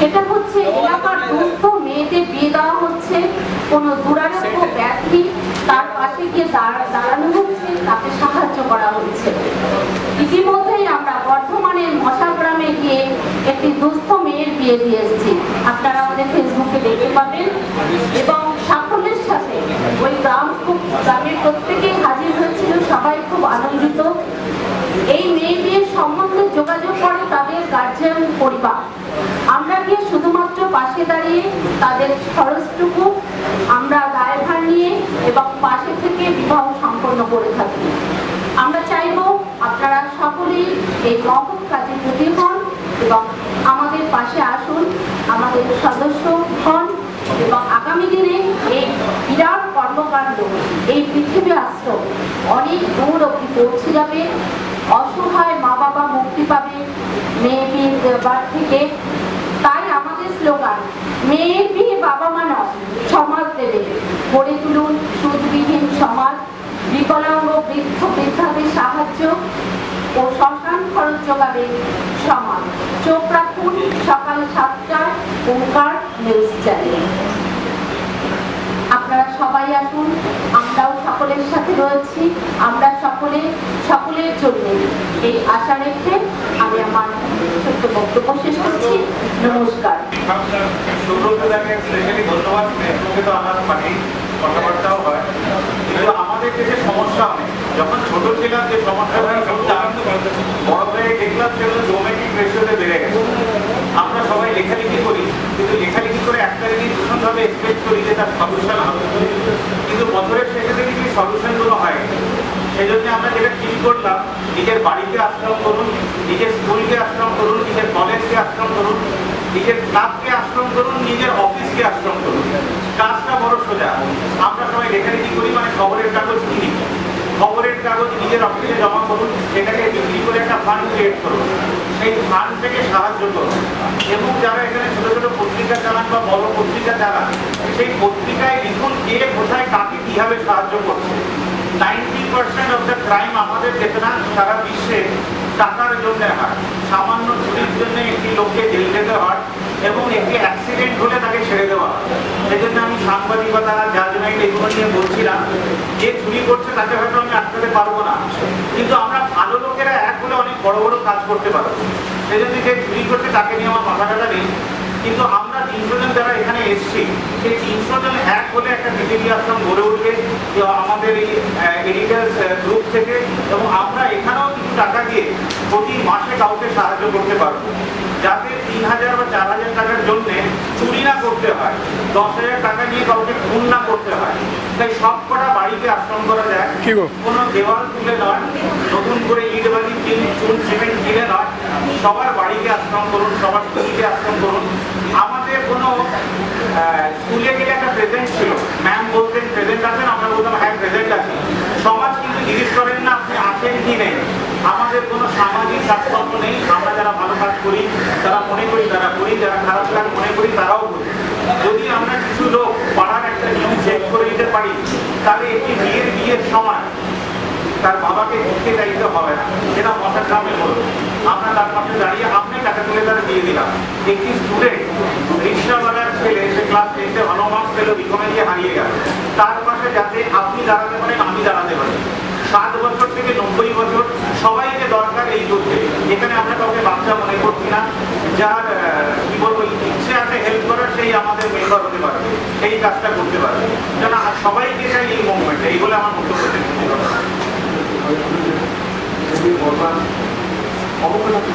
সেটা হচ্ছে এলাকার দুস্থ মেয়েদের বিয়ে দেওয়া হচ্ছে, কোনো দুরারোগ্য ব্যক্তি তার পাশে গিয়ে দাঁড়ানো হচ্ছে, তাকে সাহায্য করা হচ্ছে। ইতিমধ্যেই আমরা বর্ধমানের মশাগ্রামে গিয়ে একটি দুস্থ মেয়ের বিয়ে দিয়ে এসেছি, আপনারা আমাদের ফেসবুকে দেখতে পাবেন। এবং সাফল্যের সাথে ওই গ্রামের প্রত্যেকেই হাজির হয়েছিল, সবাই খুব আনন্দিত। এই মেয়ে বিয়ের সম্বন্ধে যোগাযোগ করে তাদের গার্জিয়ান পরিবার। আমরা গিয়ে শুধুমাত্র পাশে দাঁড়িয়ে তাদের খরচটুকু আমরা দায়ভার নিয়ে এবং পাশে থেকে বিবাহ সম্পন্ন করে থাকি। আমরা চাইব আপনারা সকলেই এই মহৎ কাজে ব্রতী হন এবং আমাদের পাশে আসুন, আমাদের সদস্য হন এবং আগামী দিনে এই বিরাট কর্মকাণ্ড, এই পৃথিবী আশ্রম অনেক দূর অবধি পৌঁছে যাবে। অসহায় মা বাবা মুক্তি পাবে মেয়ে বিয়ে দেওয়ার থেকে। তাই আমাদের স্লোগান, মেয়ের বিয়ে বাবা মা নয়, সমাজ দেবে। গড়ে তুলুন সুদবিহীন সমাজ, বিকলাঙ্গ বৃদ্ধ বৃদ্ধাদের সাহায্য ও শ্মশান খরচ যোগাবে সমাজ। চোখ রাখুন সকাল 7টায় ওঙ্কার নিউজ চ্যানেলে। আপনারা সবাই আসুন, আমরাও সকলের সাথে রয়েছি। আমরা সকলের জন্য এই আশা রেখে আমি আমার ছোট্ট বক্তব্য শেষ করছি। নমস্কার। কথাবার্তাও হয়, কিন্তু আমাদের দেশে সমস্যা অনেক। যখন ছোট ছিলাম যে সমস্যাগুলো বড় হয়ে দেখলাম সেগুলো জোমেট্রিক রেশিওতে বেড়ে গেছে। আমরা সবাই লেখালেখি করি, কিন্তু লেখালেখি করে একটা জিনিস ভীষণভাবে এক্সপেক্ট করি যে তার সলিউশন হবে, কিন্তু বছরের শেষে দেখি যে সলিউশনগুলো হয়। সেই জন্য আমরা যেটা ঠিক করলাম, নিজের বাড়িতে আশ্রম করুন, নিজের স্কুলকে আশ্রম করুন, নিজের কলেজকে আশ্রম করুন, নিজের ক্লাবকে আশ্রম করুন, নিজের অফিসকে আশ্রম করুন। কাজটা বড় সোজা। আমরা সবাই লেখালেখি করি, মানে খবরের কাগজ কিনি, খবরের কাগজ নিজের অফিসে জমা করুন, সেটাকে বিক্রি করে একটা ফান্ড ক্রিয়েট করুন, সেই ফান্ড থেকে সাহায্য করুন। এবং যারা এখানে ছোট ছোট পত্রিকা চালান বা বড় পত্রিকা চালান, সেই পত্রিকায় লিখুন কে কোথায় কাকে কিভাবে সাহায্য করছে। 90% অফ দ্য ক্রাইম আমাদের দেশে না, সারা বিশ্বে টাকার জন্য হয়। সামান্য চুরির জন্য একটি লোককে জেল যেতে হয় এবং একটি অ্যাক্সিডেন্ট হলে তাকে ছেড়ে দেওয়া হয়। সেই জন্য আমি সাংবাদিকতা, জাজমেন্ট এগুলো নিয়ে বলছিলাম, যে চুরি করছে তাকে হয়তো আমি আটকাতে পারবো না, কিন্তু আমরা ভালো লোকেরা এক হলে অনেক বড় বড় কাজ করতে পারবো। সেই জন্য যে চুরি করছে তাকে নিয়ে আমার মাথা ব্যথা নেই, কিন্তু আমরা 300 জন যারা এখানে এসছি, সেই 300 জন এক হলে একটা পৃথিবী আশ্রম গড়ে উঠবে আমাদের এই এডিটার্স গ্রুপ থেকে। এবং আমরা এখানেও কিছু টাকা দিয়ে প্রতি মাসে কাউকে সাহায্য করতে পারবো, যাতে 3000 বা 4000 টাকার জন্য চুরি না করতে হয়, 10,000 টাকা নিয়ে কাউকে খুন না করতে হয়। তাই সব কটা বাড়িতে আশ্রম করা যায়, কোনো দেওয়াল তুলে নয়, নতুন করে ইট বালি চুন সিমেন্ট কিনে নয়, সবার বাড়িতে আশ্রম করুন, সবার স্কুলকে আশ্রম করুন। আমাদের কোনো স্কুলে গেলে একটা প্রেজেন্ট ছিল, ম্যাম বলতেন প্রেজেন্ট আছেন, আমরা বলতাম হ্যাঁ প্রেজেন্ট আছি। সমাজ কিন্তু জিজ্ঞেস করেন না আপনি আছেন কি নেই। আমাদের কোনো সামাজিক কাজকর্ম নেই। আমরা যারা ভালো কাজ করি তারা মনে করি তারা করি, যারা খারাপ কাজ মনে করি তারাও করি। যদি আমরা কিছু লোক পাড়ার একটা নিয়ম সেট করে দিতে পারি, তাহলে একটি বিয়ের সময় তার বাবাকে ঘুরতে চাইতে হবে না, যেটা মশার গ্রামে হলো। আমরা তার পাশে দাঁড়িয়ে আপনি টাকা তুলে তারা দিয়ে দিলাম। একটি স্টুডেন্ট রিক্সাওয়ালার ছেলে, সে ক্লাস 10-এ ভালো মার্কস পেল, বিকমে দিয়ে হারিয়ে গেল, তার পাশে যাতে আপনি দাঁড়াতে পারেন, আমি দাঁড়াতে পারি। 7 বছর থেকে 90 বছর সবাইকে দরকার এই যুদ্ধে। এখানে আমরা কাউকে বাচ্চা মনে করছি না, যার কি বলবো ইচ্ছে আছে হেল্প করার, সেই আমাদের মেম্বার হতে পারবে, সেই কাজটা করতে পারবে। যেন সবাইকে চাই এই মুভমেন্টে, এই বলে আমার বক্তব্য শেষ করছি। অবকাশ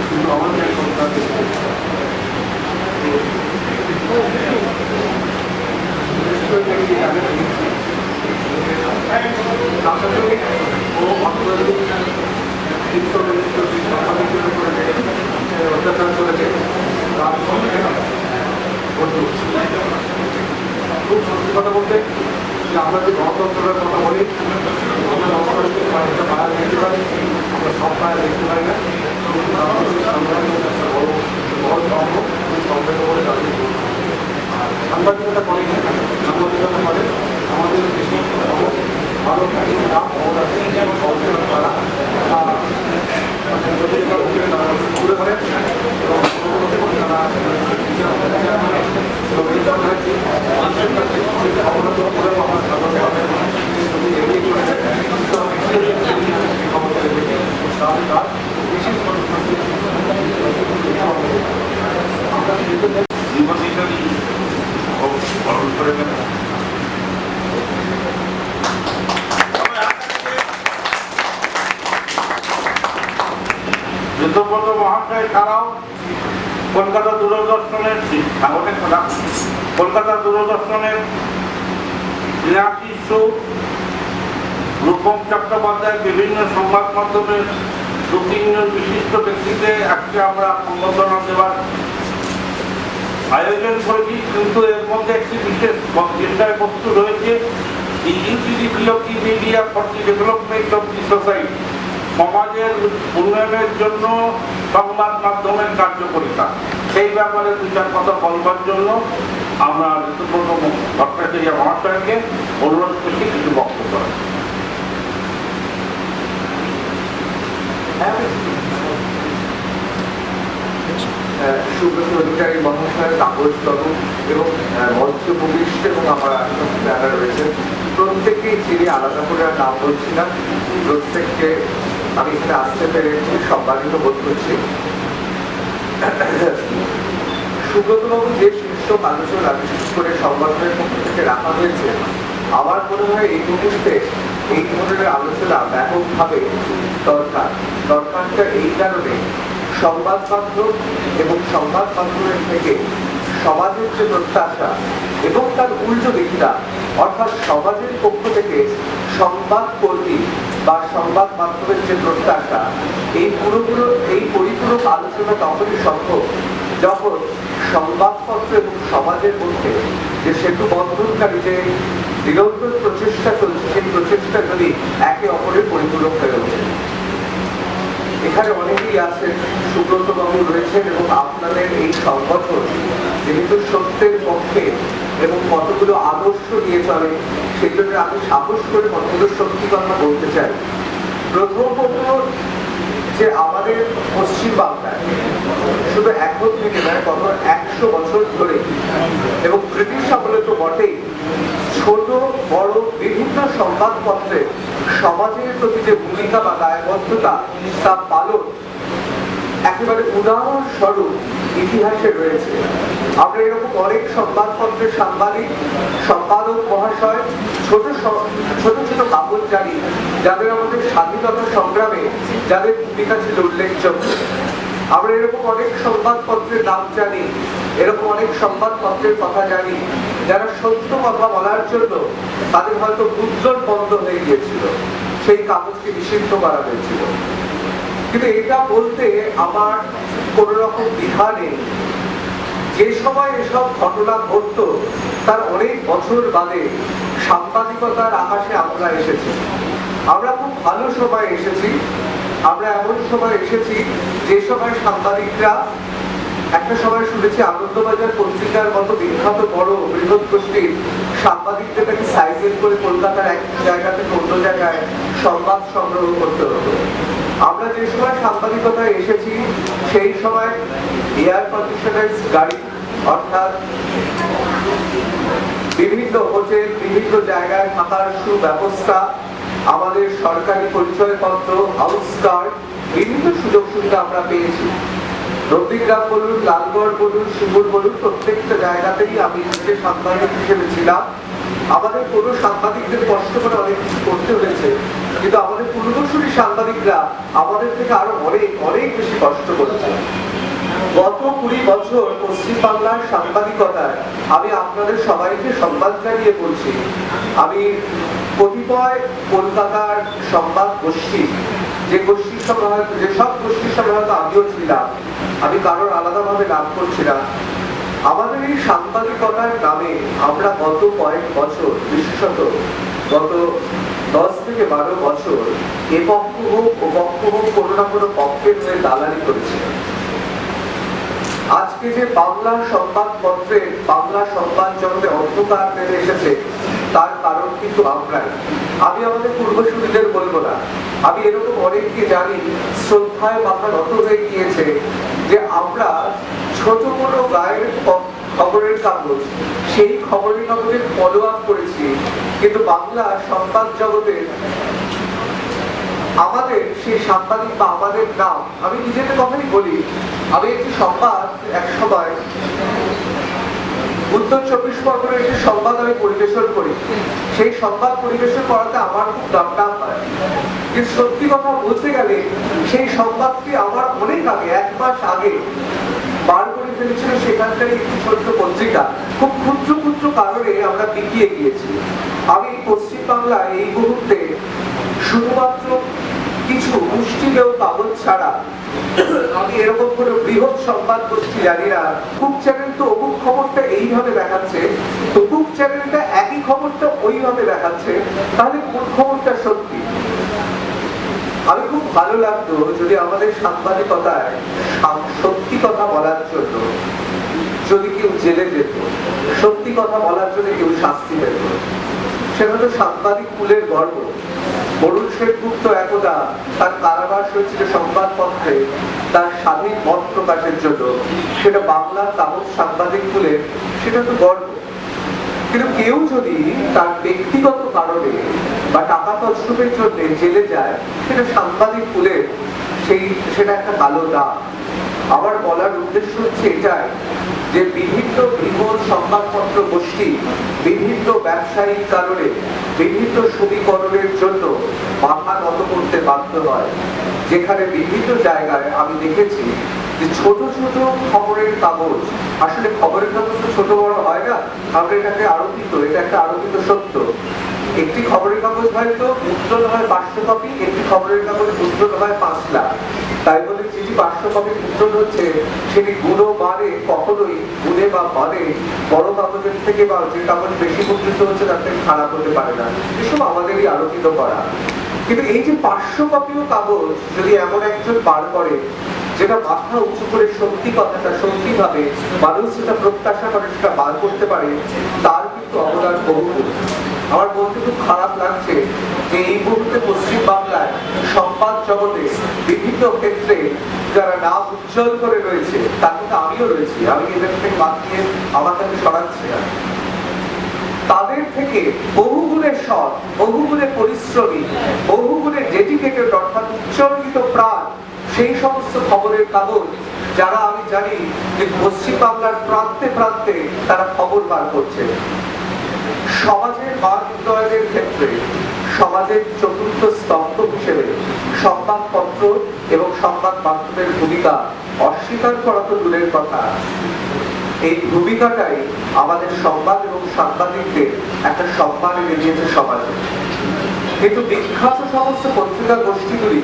কিন্তু আমাদের অত্যাচার করেছে। খুব সত্যি কথা বলতে যে আমরা যে গণতন্ত্রের কথা বলি, আমরা গণতন্ত্রকে বাইরে দেখতে পারি, আমরা সব বাইরে দেখতে পারি না। একটা বড় বড় স্তম্ভ, ওই স্তম্ভের উপরে দাঁড়িয়ে সাংবাদিকতা করে, সাংবাদিকতা করে আমাদের দেশে ভালো নাম খবর আছে তারা ঘুরে ধরে এবং তারা জীবনীটারই পালন করে গেলেন। যুদ্ধপত মহাশয় ছাড়াও কলকাতা দূরদর্শনের কলকাতা দূরদর্শনের ক্রীড়াশিষ্য রূপম চট্টোপাধ্যায় বিভিন্ন সংবাদ মাধ্যমের 2-3 জন বিশিষ্ট ব্যক্তিকে আজকে আমরা সম্বর্ধনা দেওয়ার আয়োজন করেছি, কিন্তু এর মধ্যে একটি বিশেষ বিষয়বস্তু রয়েছে, utility of the media for the development of the society, সমাজের উন্নয়নের জন্য সংবাদ মাধ্যমের কার্যকারিতা। সেই ব্যাপারে 2-4 কথা বলবার জন্য আমরা ঋতুপর্ণ ভট্টাচার্য মহাশয়কে অনুরোধ করছি কিছু বক্তব্য রাখতে। সুব্রত অধিকারী মহাশয়, তাপসবাবু এবং মঞ্চ ভূমিষ্ঠ এবং আমার আশেপাশে যারা রয়েছেন প্রত্যেকেই চিনি, আলাদা করে আর নাম বলছি না। প্রত্যেককে আমি এখানে আসতে পেরে খুব সম্মানিত বোধ করছি। সুব্রতবাবু যে শীর্ষক আলোচনা বিশেষ করে সংগঠনের পক্ষ থেকে রাখা হয়েছে, আমার মনে হয় এই মুহূর্তে এই ধরনের আলোচনা ব্যাপকভাবে দরকারটা এই কারণে সংবাদ মাধ্যম এবং সংবাদ মাধ্যমের থেকে সমাজের যে প্রত্যাশা এবং তার উল্টো দিকটা, অর্থাৎ সমাজের পক্ষ থেকে সংবাদ কর্মী বা সংবাদ মাধ্যমের যে প্রত্যাশা, এই পরিপূরক আলোচনা তখনই সম্ভব যখন সংবাদপত্র এবং সমাজের মধ্যে যে সেতু বন্ধনকারী যে নিরন্তর প্রচেষ্টা চলছে, সেই প্রচেষ্টা যদি একে অপরের পরিপূরক হয়ে ওঠে। এখানে অনেকেই আছেন, সুব্রত বাবু রয়েছেন এবং আপনাদের এই সংগঠন যেহেতু সত্যের পক্ষে এবং কতগুলো আদর্শ নিয়ে চলে, সেই জন্য আমি সাহস করে কতগুলো সত্যি কথা বলতে চাই। প্রথমত যে আমাদের পশ্চিমবাংলায় শুধু এখন থেকে নয়, গত 100 বছর ধরে এবং ব্রিটিশ আমলে তো বটেই, ছোট বড় বিভিন্ন সংবাদপত্রে সমাজের প্রতি যে ভূমিকা বা দায়বদ্ধতা তা পালন একেবারে উদাহরণস্বরূপ ইতিহাসে রয়েছে। আমরা এরকম অনেক সংবাদপত্রের সম্পাদক মহাশয়, ছোট ছোট কাগজ জানি যাদের আমাদের স্বাধীনতা সংগ্রামে যাদের ভূমিকা ছিল উল্লেখযোগ্য। আমরা এরকম অনেক সংবাদপত্রের নাম জানি, এরকম অনেক সংবাদপত্রের কথা জানি যারা সত্য কথা বলার জন্য তাদের হয়তো মুদ্রণ বন্ধ হয়ে গিয়েছিল, সেই কাগজকে নিষিদ্ধ করা হয়েছিল। কিন্তু এটা বলতে আমার কোন রকম দ্বিধা নেই। যে সময় এসব ঘটনা ঘটত তার অনেক বছর বাদে সাংবাদিকতার আকাশে আমরা এসেছি। আমরা খুব ভালো সময় এসেছি। আমরা এমন সময় এসেছি যে সময় সাংবাদিকরা, একটা সময় শুনেছি আনন্দবাজার পত্রিকার মতো বিখ্যাত বড় বৃহৎ গোষ্ঠীর সাংবাদিকদের নাকি সাইকেল করে কলকাতার এক জায়গা থেকে অন্য জায়গায় সংবাদ সংগ্রহ করতে হতো। আমরা যে সময় সাংবাদিকতায় এসেছি সেই সময় এয়ার কন্ডিশনার্স গাড়ি, অর্থাৎ বিভিন্ন হোটেল, বিভিন্ন জায়গায় থাকার সুব্যবস্থা, আমাদের সরকারি পরিচয়পত্র, হাউস কার্ড, বিভিন্ন সুযোগ সুবিধা আমরা পেয়েছি। নন্দীগ্রাম বলুন, লালগড় বলুন, শিমুল বলুন, প্রত্যেকটা জায়গাতেই আমি নিজে সাংবাদিক হিসেবে ছিলাম। আমাদের কোনো সাংবাদিকদের কষ্ট করে অনেক কিছু করতে হয়েছে, কিন্তু আমাদের পূর্বসূরি সাংবাদিকরা আমাদের থেকে আরো অনেক অনেক বেশি কষ্ট করেছে। গত 20 বছর পশ্চিমবাংলার সাংবাদিকতায় আমি আপনাদের সবাইকে সম্মান জানিয়ে বলছি, আমি কতিপয় কলকাতার সংবাদ গোষ্ঠী, যেসব গোষ্ঠীর সঙ্গে হয়তো আমিও ছিলাম, আমি কারোর আলাদাভাবে নাম করছি না, আমাদের এই সাংবাদিকতার নামে আমরা গত কয়েক বছর, বিশেষত গত 10 থেকে 12 বছর এ পক্ষ হোক ও পক্ষ হোক কোনো না কোনো পক্ষের হয়ে দালালি করেছি। আজকে যে বাংলা সংবাদপত্রে, বাংলা সংবাদ জগতে অন্ধকার নেমে এসেছে তার কারণ কিন্তু আমরাই। আমি আমাদের পূর্বসূরীদের বলবো না, আমি এরকম অনেককে জানি শ্রদ্ধায় মাথা নত হয়ে গিয়েছে যে আমরা ছোট বড় গায়ের খবরের কাগজ, সেই খবরের কাগজের ফলো আপ করেছি, কিন্তু বাংলা সংবাদ জগতে আমাদের সেই সাংবাদিক বা আমাদের নাম, আমি নিজেদের কথাই বলি, আমি একটি সংবাদ এক সময় উত্তর 24 পরগনার একটি সংবাদ আমি পরিবেশন করি, সেই সংবাদ পরিবেশন করাতে আমার খুব দরকার হয়। কিন্তু সত্যি কথা বলতে গেলে সেই সংবাদটি আমার অনেক আগে, 1 মাস আগে বার করে ফেলেছিল সেখানকার একটি ছোট্ট পত্রিকা। খুব ক্ষুদ্র ক্ষুদ্র কারণে আমরা পিকিয়ে গিয়েছি। আমি পশ্চিমবাংলায় এই মুহূর্তে শুধুমাত্র কিছু মুষ্টিমেয় কাগজ ছাড়া আমি এরকম কোনো বৃহৎ সংবাদ গোষ্ঠী জানি না। কুক চ্যানেল তো অমুক খবরটা এইভাবে দেখাচ্ছে, তো কুক চ্যানেলটা একই খবরটা ওইভাবে দেখাচ্ছে, তাহলে কোন খবরটা সত্যি? আমি খুব ভালো লাগতো যদি আমাদের সাংবাদিকতায় সত্যি কথা বলার জন্য যদি কেউ জেলে যেত, সত্যি কথা বলার জন্য কেউ শাস্তি পেত। সেটা তো সাংবাদিক কুলের গর্ব। বরুণ সেনগুপ্ত একদা তার কারাবাস হয়েছিল সংবাদপত্রে তার স্বাধীন মত প্রকাশের জন্য, সেটা বাংলার তাবৎ সাংবাদিক কুলের, সেটা তো গর্ব। কিন্তু কেউ যদি তার ব্যক্তিগত কারণে বা টাকা তছরুপের জন্য জেলে যায়, সেটা সাংবাদিক কুলের সেটা একটা কালো দাগ। আমার বলার উদ্দেশ্য হচ্ছে এটাই যে বিভিন্ন বৃহৎ সংবাদপত্র গোষ্ঠী বিভিন্ন ব্যবসায়িক কারণে বিভিন্ন সমীকরণের জন্য মাথা নত করতে বাধ্য হয়। যেখানে বিভিন্ন জায়গায় আমি দেখেছি যে ছোট ছোট খবরের কাগজ, আসলে খবরের কাগজ তো ছোট বড় হয় না, আমরা এটাকে আরোপিত, এটা একটা আরোপিত সত্য। একটি খবরের কাগজ হয়তো মুদ্রণ হয় 500 কপি, একটি খবরের কাগজ মুদ্রণ হয় 5 লাখ। তাই বলে যেটি 500 কপি মুদ্রণ হচ্ছে সেটি গুণমানে কখনোই গুণে বা মানে বড় কাগজের থেকে বা যে কাগজ বেশি মুদ্রিত হচ্ছে তার থেকে খারাপ হতে পারে না। এসব আমাদেরই আলোকিত করা। কিন্তু এই যে 500 কপিও কাগজ যদি এমন একজন বার করে যেটা মাথা উঁচু করে সত্যি কথাটা সত্যি ভাবে মানুষ যেটা প্রত্যাশা করে সেটা বার করতে পারে, তার কিন্তু অবদান বহুগুণ। আমার বলতে খুব খারাপ লাগছে যে এই মুহূর্তে পশ্চিম বাংলায় সংবাদ জগতে বিভিন্ন ক্ষেত্রে যারা নাম উজ্জ্বল করে রয়েছে, তার মধ্যে আমিও রয়েছি, আমি এদের থেকে বাদ দিয়ে আমার কাছে সরাচ্ছি না। তাদের থেকে বহুগুণে সৎ, বহুগুণে পরিশ্রমী, বহুগুণে ডেডিকেটেড অর্থাৎ উৎসর্গিত প্রাণ সেই সমস্ত খবরের কাগজ যারা আমি জানি যে পশ্চিম বাংলার প্রান্তে প্রান্তে তারা খবর বার করছে। সমাজের মান উন্নয়নের ক্ষেত্রে সমাজের চতুর্থ স্তম্ভ হিসেবে সংবাদপত্র এবং সংবাদ মাধ্যমের ভূমিকা অস্বীকার করা তো দূরের কথা, এই ভূমিকাটাই আমাদের সংবাদ এবং সাংবাদিকদের একটা সম্মান এনে দিয়েছে সমাজে। কিন্তু বিখ্যাত সমস্ত পত্রিকা গোষ্ঠীগুলি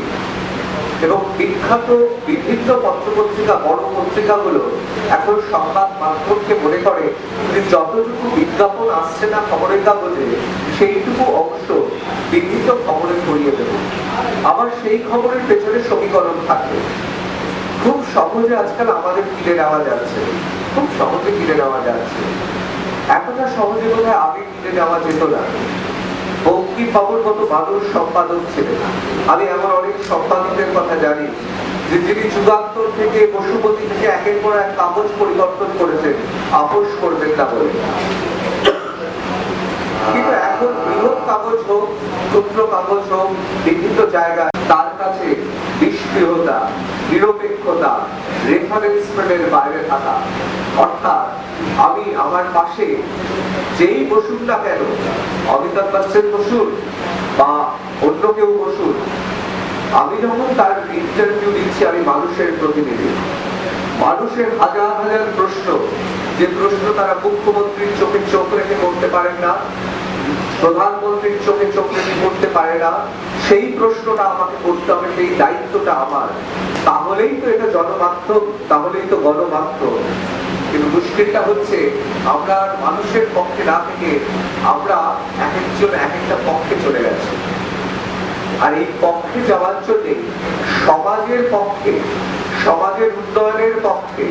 এবং বিখ্যাত বিভিন্ন পত্রপত্রিকা বড় পত্রিকাগুলো এখন সংবাদ মাধ্যমকে মনে করে যে যতটুকু বিজ্ঞাপন আসছে না খবরের কাগজে সেইটুকু অংশ বিভিন্ন খবরে ছড়িয়ে দেবে। আবার সেই খবরের পেছনে সমীকরণ থাকে। খুব সহজে আজকাল আমাদের কিনে নেওয়া যাচ্ছে, খুব সহজে কিনে নেওয়া যাচ্ছে। এতটা সহজে বোধহয় আগে কিনে নেওয়া যেত না। বঙ্কিমবাবুর মতো মানুষ সম্পাদক ছিলেন। আমি এমন অনেক সম্পাদকের কথা জানি যে যিনি যুগান্তর থেকে বসুমতী থেকে একের পর এক কাগজ পরিবর্তন করেছেন আপোষ করবেন না বলে। কিন্তু এখন বৃহৎ কাগজ হোক, ক্ষুদ্র কাগজ হোক, বিভিন্ন জায়গায় তার কাছে নিষ্ক্রিয়তা, নিরপেক্ষতা, রেফারেন্সমেন্টের বাইরে থাকা, অর্থাৎ আমি আমার পাশে যেই বসুন না কেন, অমিতাভ বচ্চন বসুন বা অন্য কেউ বসুন, আমি যখন তার ইন্টারভিউ দিচ্ছি আমি মানুষের প্রতিনিধি। মানুষের হাজার হাজার প্রশ্ন, যে প্রশ্ন তারা মুখ্যমন্ত্রীর চোখে চোখ রেখে করতে পারেন না, প্রধানমন্ত্রীর চোখে চোখ রেখে করতে পারে না, সেই প্রশ্নটা আমাকে করতে হবে, সেই দায়িত্বটা আমার। তাহলেই তো এটা জনমাধ্যম, তাহলেই তো গণমাধ্যম। কিন্তু মুশকিলটা হচ্ছে আমরা মানুষের পক্ষে না থেকে আমরা এক একজন এক একটা পক্ষে চলে গেছি। আর এই পক্ষে যাওয়ার জন্য সমাজের পক্ষে, সমাজের উন্নয়নের পক্ষে